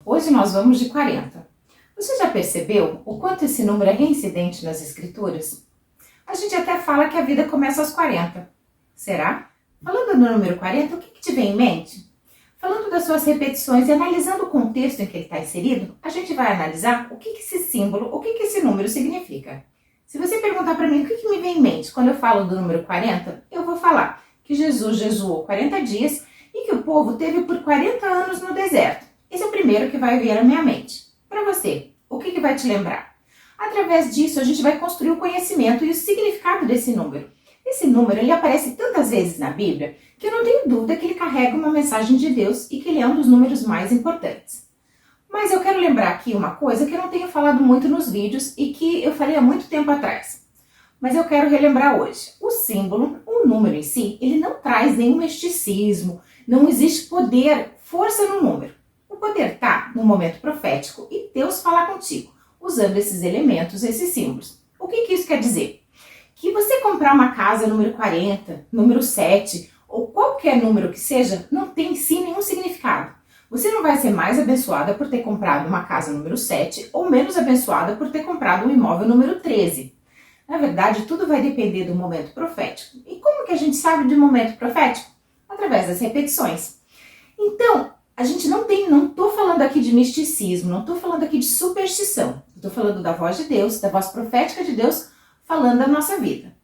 Hoje nós vamos de 40. Você já percebeu o quanto esse número é reincidente nas escrituras? A gente até fala que a vida começa aos 40. Será? Falando do número 40, o que te vem em mente? Falando das suas repetições e analisando o contexto em que ele está inserido, a gente vai analisar o que esse símbolo, o que esse número significa. Se você perguntar para mim o que me vem em mente quando eu falo do número 40, eu vou falar que Jesus jejuou 40 dias e que o povo teve por 40 anos no deserto. Esse é o primeiro que vai vir à minha mente. Para você, o que vai te lembrar? Através disso, a gente vai construir o conhecimento e o significado desse número. Esse número ele aparece tantas vezes na Bíblia que eu não tenho dúvida que ele carrega uma mensagem de Deus e que ele é um dos números mais importantes. Mas eu quero lembrar aqui uma coisa que eu não tenho falado muito nos vídeos e que eu falei há muito tempo atrás. Mas eu quero relembrar hoje. O símbolo, o número em si, ele não traz nenhum misticismo, não existe poder, força no número. O poder está no momento profético e Deus falar contigo, usando esses elementos, esses símbolos. O que isso quer dizer? Que você comprar uma casa número 40, número 7 ou qualquer número que seja, não tem em si nenhum significado. Você não vai ser mais abençoada por ter comprado uma casa número 7 ou menos abençoada por ter comprado um imóvel número 13. Na verdade, tudo vai depender do momento profético. E como que a gente sabe de momento profético? Através das repetições. Então, a gente não estou falando aqui de misticismo, não estou falando aqui de superstição. Estou falando da voz de Deus, da voz profética de Deus, falando da nossa vida.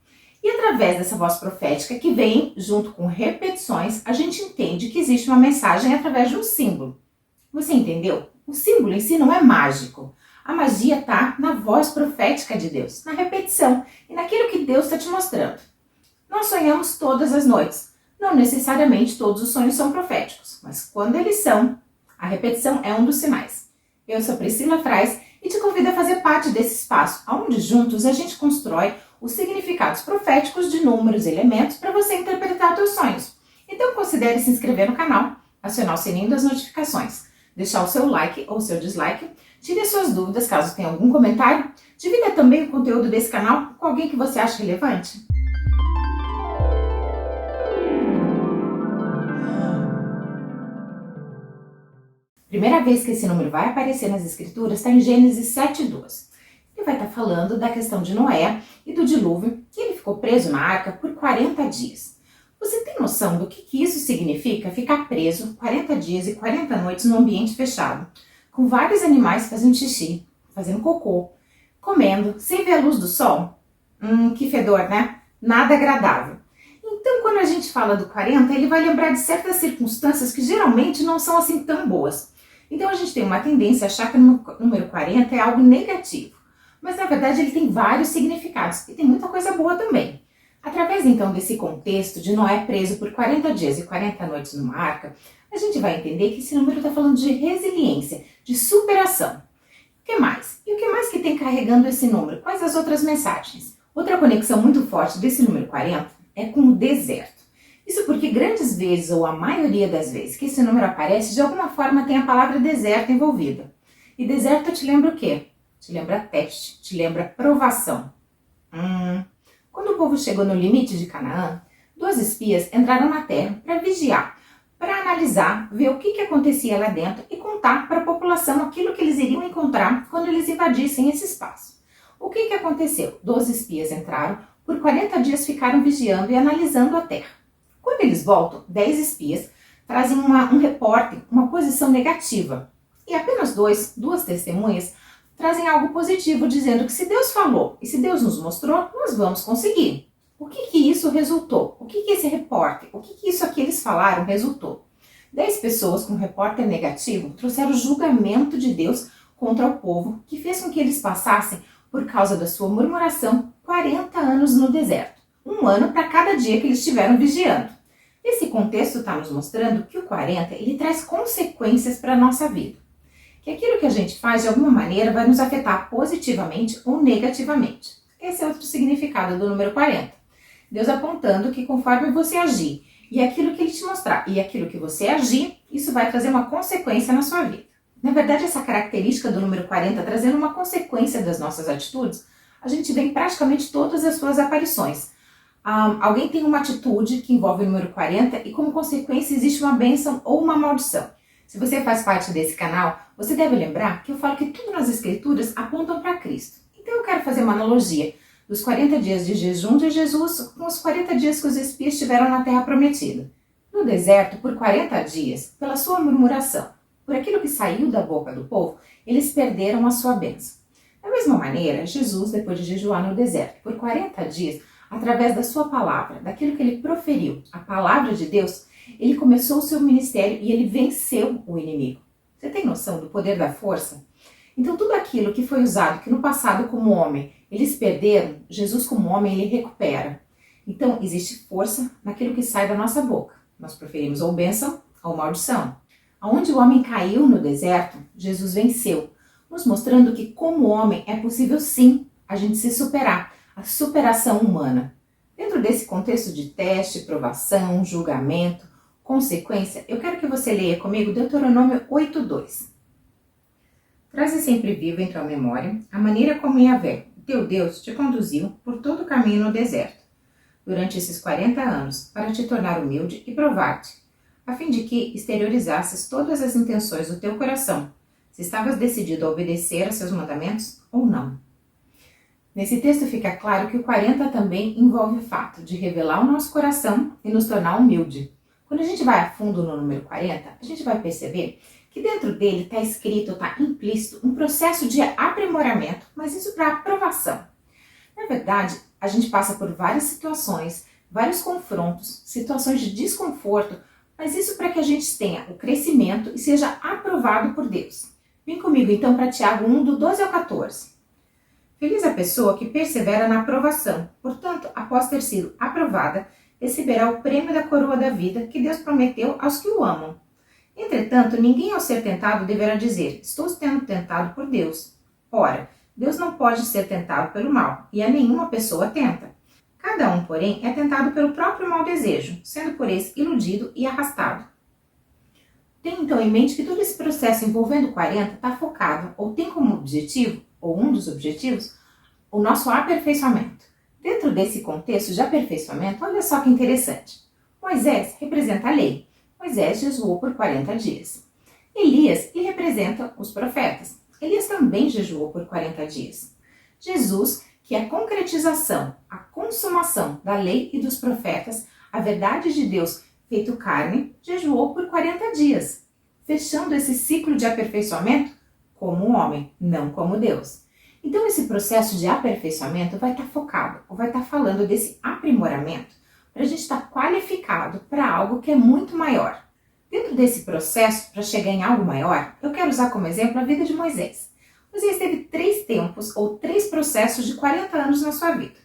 E através dessa voz profética que vem junto com repetições, a gente entende que existe uma mensagem através de um símbolo. Você entendeu? O símbolo em si não é mágico. A magia está na voz profética de Deus, na repetição e naquilo que Deus está te mostrando. Nós sonhamos todas as noites. Não necessariamente todos os sonhos são proféticos, mas quando eles são, a repetição é um dos sinais. Eu sou Priscila Frais e te convido a fazer parte desse espaço, onde juntos a gente constrói os significados proféticos de números e elementos para você interpretar os seus sonhos. Então considere se inscrever no canal, acionar o sininho das notificações, deixar o seu like ou seu dislike, tire as suas dúvidas caso tenha algum comentário, divida também o conteúdo desse canal com alguém que você acha relevante. Primeira vez que esse número vai aparecer nas escrituras está em Gênesis 7:2. Ele vai estar falando da questão de Noé e do dilúvio, que ele ficou preso na arca por 40 dias. Você tem noção do que isso significa ficar preso 40 dias e 40 noites num ambiente fechado, com vários animais fazendo xixi, fazendo cocô, comendo, sem ver a luz do sol? Que fedor, né? Nada agradável. Então, quando a gente fala do 40, ele vai lembrar de certas circunstâncias que geralmente não são assim tão boas. Então, a gente tem uma tendência a achar que o número 40 é algo negativo. Mas, na verdade, ele tem vários significados e tem muita coisa boa também. Através, então, desse contexto de Noé preso por 40 dias e 40 noites numa arca, a gente vai entender que esse número está falando de resiliência, de superação. O que mais? E o que mais que tem carregando esse número? Quais as outras mensagens? Outra conexão muito forte desse número 40 é com o deserto. Isso porque grandes vezes, ou a maioria das vezes, que esse número aparece, de alguma forma tem a palavra deserto envolvida. E deserto te lembra o quê? Te lembra teste, te lembra provação. Quando o povo chegou no limite de Canaã, 2 espias entraram na terra para vigiar, para analisar, ver o que acontecia lá dentro e contar para a população aquilo que eles iriam encontrar quando eles invadissem esse espaço. O que aconteceu? 2 espias entraram, por 40 dias ficaram vigiando e analisando a terra. Quando eles voltam, 10 espias trazem um repórter, uma posição negativa. E apenas 2 testemunhas trazem algo positivo, dizendo que se Deus falou e se Deus nos mostrou, nós vamos conseguir. O que isso resultou? O que esse repórter, o que isso aqui eles falaram resultou? 10 pessoas com repórter negativo trouxeram o julgamento de Deus contra o povo, que fez com que eles passassem, por causa da sua murmuração, 40 anos no deserto. 1 ano para cada dia que eles estiveram vigiando. Esse contexto está nos mostrando que o 40 ele traz consequências para a nossa vida. Que aquilo que a gente faz de alguma maneira vai nos afetar positivamente ou negativamente. Esse é outro significado do número 40. Deus apontando que conforme você agir e aquilo que ele te mostrar e aquilo que você agir, isso vai trazer uma consequência na sua vida. Na verdade, essa característica do número 40 trazendo uma consequência das nossas atitudes, a gente vê em praticamente todas as suas aparições. Alguém tem uma atitude que envolve o número 40 e como consequência existe uma bênção ou uma maldição. Se você faz parte desse canal, você deve lembrar que eu falo que tudo nas escrituras apontam para Cristo. Então eu quero fazer uma analogia dos 40 dias de jejum de Jesus com os 40 dias que os espias estiveram na terra prometida. No deserto, por 40 dias, pela sua murmuração, por aquilo que saiu da boca do povo, eles perderam a sua bênção. Da mesma maneira, Jesus, depois de jejuar no deserto por 40 dias, através da sua palavra, daquilo que ele proferiu, a palavra de Deus, ele começou o seu ministério e ele venceu o inimigo. Você tem noção do poder da força? Então tudo aquilo que foi usado, que no passado como homem eles perderam, Jesus como homem ele recupera. Então existe força naquilo que sai da nossa boca. Nós preferimos ou bênção ou maldição. Aonde o homem caiu no deserto, Jesus venceu, nos mostrando que como homem é possível sim a gente se superar, a superação humana. Dentro desse contexto de teste, provação, julgamento, consequência, eu quero que você leia comigo Deuteronômio 8:2. Traze sempre viva em tua memória a maneira como Yahvé, o teu Deus, te conduziu por todo o caminho no deserto, durante esses 40 anos, para te tornar humilde e provar-te, a fim de que exteriorizasses todas as intenções do teu coração, se estavas decidido a obedecer a seus mandamentos ou não. Nesse texto fica claro que o 40 também envolve o fato de revelar o nosso coração e nos tornar humilde. Quando a gente vai a fundo no número 40, a gente vai perceber que dentro dele está escrito, está implícito um processo de aprimoramento, mas isso para aprovação. Na verdade, a gente passa por várias situações, vários confrontos, situações de desconforto, mas isso para que a gente tenha o crescimento e seja aprovado por Deus. Vem comigo então para Tiago 1, do 12 ao 14. Feliz a pessoa que persevera na aprovação, portanto, após ter sido aprovada, receberá o prêmio da coroa da vida que Deus prometeu aos que o amam. Entretanto, ninguém ao ser tentado deverá dizer, estou sendo tentado por Deus. Ora, Deus não pode ser tentado pelo mal, e a nenhuma pessoa tenta. Cada um, porém, é tentado pelo próprio mau desejo, sendo por esse iludido e arrastado. Tenha então em mente que todo esse processo envolvendo o 40 está focado, ou tem como objetivo, ou um dos objetivos, o nosso aperfeiçoamento. Dentro desse contexto de aperfeiçoamento, olha só que interessante. Moisés representa a lei. Moisés jejuou por 40 dias. Elias, ele representa os profetas. Elias também jejuou por 40 dias. Jesus, que é a concretização, a consumação da lei e dos profetas, a verdade de Deus feito carne, jejuou por 40 dias, fechando esse ciclo de aperfeiçoamento como um homem, não como Deus. Então esse processo de aperfeiçoamento vai estar focado, ou vai estar falando desse aprimoramento, para a gente estar qualificado para algo que é muito maior. Dentro desse processo, para chegar em algo maior, eu quero usar como exemplo a vida de Moisés. Moisés teve 3 tempos ou 3 processos de 40 anos na sua vida.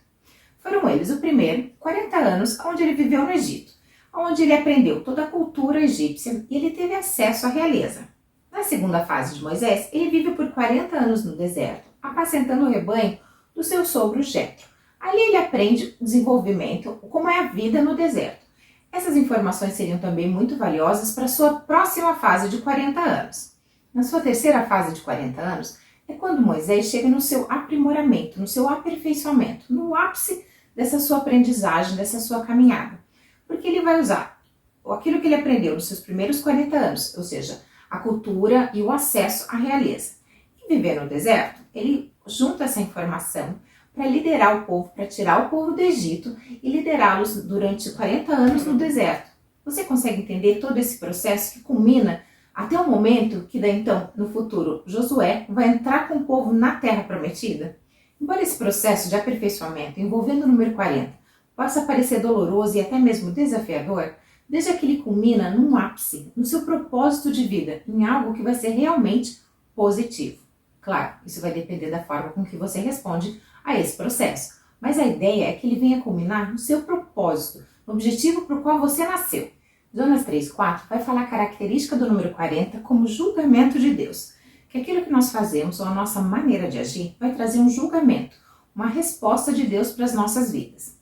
Foram eles, o primeiro, 40 anos, onde ele viveu no Egito, onde ele aprendeu toda a cultura egípcia e ele teve acesso à realeza. Na segunda fase de Moisés, ele vive por 40 anos no deserto, apacentando o rebanho do seu sogro Jetro. Ali ele aprende o desenvolvimento, como é a vida no deserto. Essas informações seriam também muito valiosas para a sua próxima fase de 40 anos. Na sua terceira fase de 40 anos, é quando Moisés chega no seu aprimoramento, no seu aperfeiçoamento, no ápice dessa sua aprendizagem, dessa sua caminhada. Porque ele vai usar aquilo que ele aprendeu nos seus primeiros 40 anos, ou seja, a cultura e o acesso à realeza. E viver no deserto, ele junta essa informação para liderar o povo, para tirar o povo do Egito e liderá-los durante 40 anos no deserto. Você consegue entender todo esse processo que culmina até o momento que daí então, no futuro, Josué vai entrar com o povo na terra prometida? Embora esse processo de aperfeiçoamento envolvendo o número 40 possa parecer doloroso e até mesmo desafiador, veja que ele culmina num ápice, no seu propósito de vida, em algo que vai ser realmente positivo. Claro, isso vai depender da forma com que você responde a esse processo, mas a ideia é que ele venha culminar no seu propósito, no objetivo para o qual você nasceu. Jonas 3,4 vai falar a característica do número 40 como julgamento de Deus, que aquilo que nós fazemos ou a nossa maneira de agir vai trazer um julgamento, uma resposta de Deus para as nossas vidas.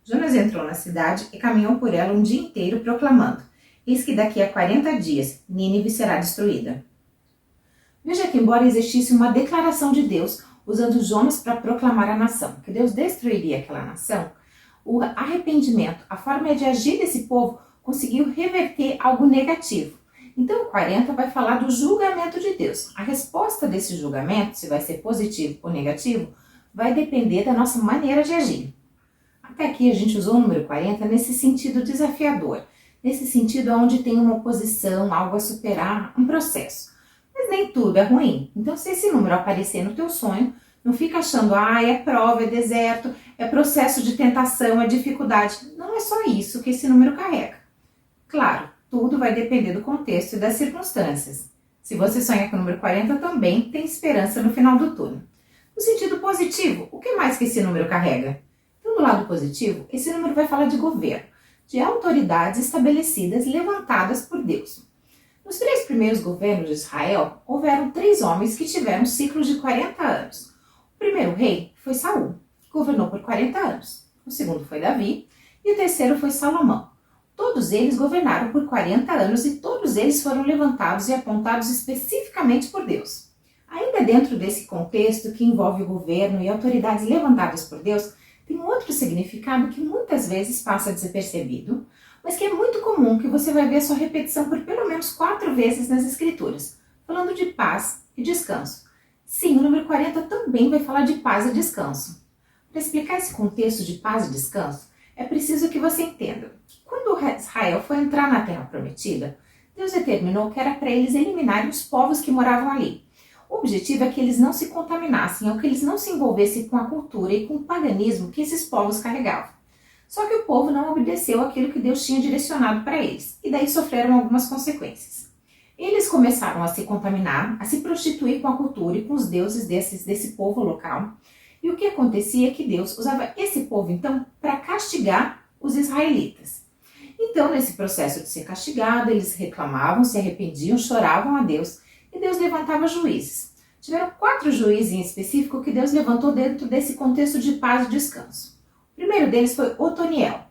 Jonas entrou na cidade e caminhou por ela um dia inteiro proclamando, eis que daqui a 40 dias Nínive será destruída. Veja que embora existisse uma declaração de Deus, usando Jonas para proclamar a nação, que Deus destruiria aquela nação, o arrependimento, a forma de agir desse povo conseguiu reverter algo negativo. Então, o 40 vai falar do julgamento de Deus. A resposta desse julgamento, se vai ser positivo ou negativo, vai depender da nossa maneira de agir. Até aqui a gente usou o número 40 nesse sentido desafiador, nesse sentido onde tem uma oposição, algo a superar, um processo. Mas nem tudo é ruim. Então, se esse número aparecer no teu sonho, não fica achando, é prova, é deserto, é processo de tentação, é dificuldade. Não é só isso que esse número carrega. Claro, tudo vai depender do contexto e das circunstâncias. Se você sonha com o número 40, também tem esperança no final do túnel. No sentido positivo, o que mais que esse número carrega? Então, do lado positivo, esse número vai falar de governo, de autoridades estabelecidas, levantadas por Deus. Nos 3 primeiros governos de Israel, houveram 3 homens que tiveram ciclos de 40 anos. O primeiro rei foi Saul, que governou por 40 anos. O segundo foi Davi e o terceiro foi Salomão. Todos eles governaram por 40 anos e todos eles foram levantados e apontados especificamente por Deus. Ainda dentro desse contexto que envolve o governo e autoridades levantadas por Deus, tem um outro significado que muitas vezes passa desapercebido, mas que é muito comum, que você vai ver a sua repetição por pelo menos 4 vezes nas escrituras, falando de paz e descanso. Sim, o número 40 também vai falar de paz e descanso. Para explicar esse contexto de paz e descanso, é preciso que você entenda que quando Israel foi entrar na Terra Prometida, Deus determinou que era para eles eliminarem os povos que moravam ali. O objetivo é que eles não se contaminassem, ou que eles não se envolvessem com a cultura e com o paganismo que esses povos carregavam. Só que o povo não obedeceu aquilo que Deus tinha direcionado para eles, e daí sofreram algumas consequências. Eles começaram a se contaminar, a se prostituir com a cultura e com os deuses desse povo local. E o que acontecia é que Deus usava esse povo, então, para castigar os israelitas. Então, nesse processo de ser castigado, eles reclamavam, se arrependiam, choravam a Deus, e Deus levantava juízes. Tiveram 4 juízes em específico que Deus levantou dentro desse contexto de paz e descanso. O primeiro deles foi Otoniel.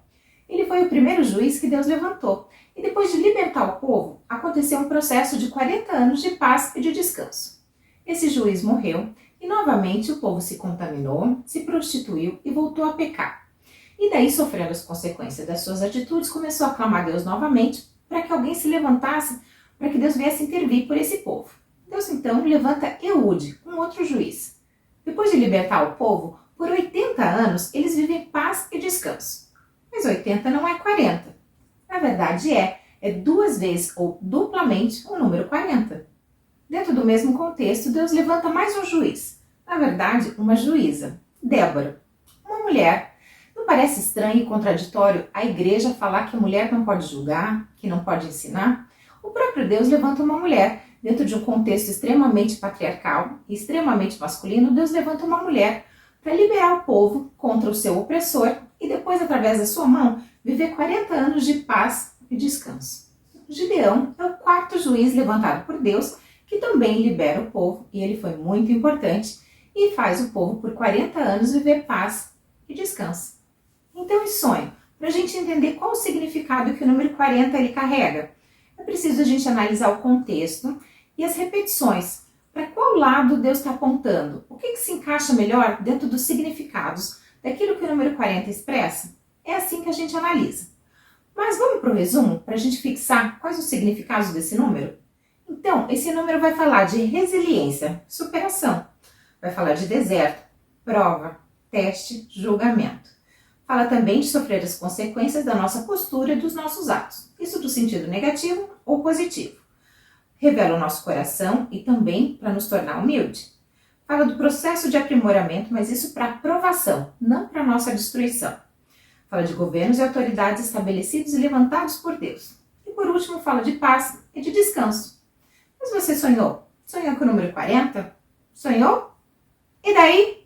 Ele foi o primeiro juiz que Deus levantou. E depois de libertar o povo, aconteceu um processo de 40 anos de paz e de descanso. Esse juiz morreu e novamente o povo se contaminou, se prostituiu e voltou a pecar. E daí, sofrendo as consequências das suas atitudes, começou a clamar a Deus novamente para que alguém se levantasse, para que Deus viesse intervir por esse povo. Deus então levanta Eude, um outro juiz. Depois de libertar o povo, por 80 anos eles vivem paz e descanso. Mas 80 não é 40. Na verdade é 2 vezes ou duplamente o número 40. Dentro do mesmo contexto, Deus levanta mais um juiz. Na verdade, uma juíza, Débora, uma mulher. Não parece estranho e contraditório a igreja falar que a mulher não pode julgar, que não pode ensinar? O próprio Deus levanta uma mulher. Dentro de um contexto extremamente patriarcal e extremamente masculino, Deus levanta uma mulher para liberar o povo contra o seu opressor e depois, através da sua mão, viver 40 anos de paz e descanso. Gideão é o 4º juiz levantado por Deus, que também libera o povo, e ele foi muito importante, e faz o povo por 40 anos viver paz e descanso. Então, em sonho, para a gente entender qual o significado que o número 40 ele carrega, é preciso a gente analisar o contexto e as repetições. Para qual lado Deus está apontando? O que se encaixa melhor dentro dos significados daquilo que o número 40 expressa? É assim que a gente analisa. Mas vamos para o resumo, para a gente fixar quais os significados desse número? Então, esse número vai falar de resiliência, superação. Vai falar de deserto, prova, teste, julgamento. Fala também de sofrer as consequências da nossa postura e dos nossos atos. Isso do sentido negativo ou positivo. Revela o nosso coração e também para nos tornar humilde. Fala do processo de aprimoramento, mas isso para aprovação, não para nossa destruição. Fala de governos e autoridades estabelecidos e levantados por Deus. E por último, fala de paz e de descanso. Mas você sonhou? Sonhou com o número 40? Sonhou? E daí?